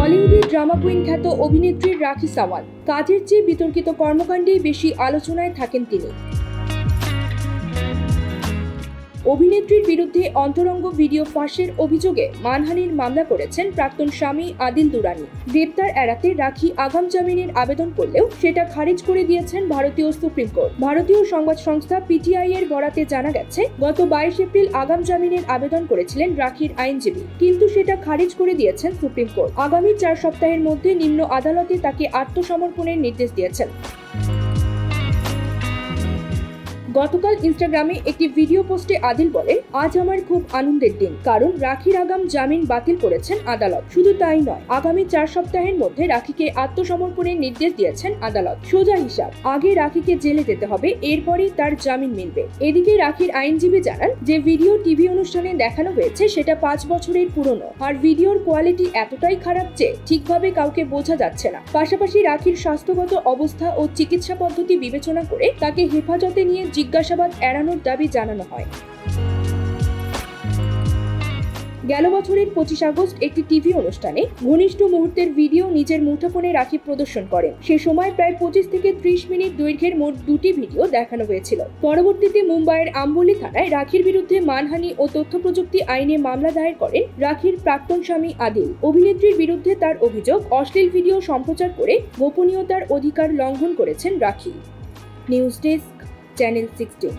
বলিউডের drama queen খ্যাত অভিনেত্রী রাখি সাওয়ান্ত কাজের চেয়ে বিতর্কিত কর্মকাণ্ডেই বেশি আলোচনায় থাকেন তিনি। অভিনেত্রীর বিরুদ্ধে অন্তরঙ্গ ভিডিও ফাঁসের অভিযোগে মানহানির মামলা করেছেন প্রাক্তন স্বামী আদিল দুরানি। গ্রেপ্তার এড়াতে রাখি আগাম জামিনের আবেদন করলেও সেটা খারিজ করে দিয়েছেন ভারতীয় সুপ্রিম কোর্ট। ভারতীয় সংবাদ সংস্থা পিটিআই এর বরাতে জানা গেছে, গত 22 এপ্রিল আগাম জামিনের আবেদন করেছিলেন রাখির আইনজীবী, কিন্তু সেটা খারিজ করে দিয়েছেন সুপ্রিম কোর্ট। আগামী 4 সপ্তাহের মধ্যে নিম্ন আদালতে তাকে আত্মসমর্পণের নির্দেশ দিয়েছেন। গতকাল ইনস্টাগ্রামে একটি ভিডিও পোস্টে আদিল বলেন, আজ আমার খুব আনন্দের দিন, কারণ রাখির আগাম জামিন বাতিল করেছেন আদালত। শুধু তাই নয়, আগামী 4 সপ্তাহের মধ্যে রাখিকে আত্মসমর্পণের নির্দেশ দিয়েছেন আদালত। সোজা হিসাব, আগে রাখিকে জেলে যেতে হবে, এরপরই তার জামিন মিলবে। এদিকে রাখির আইনজীবী জানান যে ভিডিও টিভি অনুষ্ঠানে দেখানো হয়েছে সেটা 5 বছরের পুরনো, আর ভিডিওর কোয়ালিটি এতটাই খারাপ যে ঠিকভাবে কাউকে বোঝা যাচ্ছে না। পাশাপাশি রাখির স্বাস্থ্যগত অবস্থা ও চিকিৎসা পদ্ধতি বিবেচনা করে তাকে হেফাজতে নিয়ে জিজ্ঞাসাবাদ এড়ানোর দাবি জানানো হয়। গেল বছরের 25 আগস্ট একটি টিভি অনুষ্ঠানে ঘনিষ্ঠ মুহূর্তের ভিডিও নিজের মুঠোফোনে রাখি প্রদর্শন করেন। সে সময় প্রায় 25 থেকে 30 মিনিট দৈর্ঘ্যের মোট 2টি ভিডিও দেখানো হয়েছিল। পরবর্তীতে মুম্বাইয়ের আম্বোলি থানায় রাখির বিরুদ্ধে মানহানি ও তথ্য প্রযুক্তি আইনে মামলা দায়ের করেন রাখির প্রাক্তন স্বামী আদিল। অভিনেত্রীর বিরুদ্ধে তার অভিযোগ, অশ্লীল ভিডিও সম্প্রচার করে গোপনীয়তার অধিকার লঙ্ঘন করেছেন রাখি। News desk, channel 16।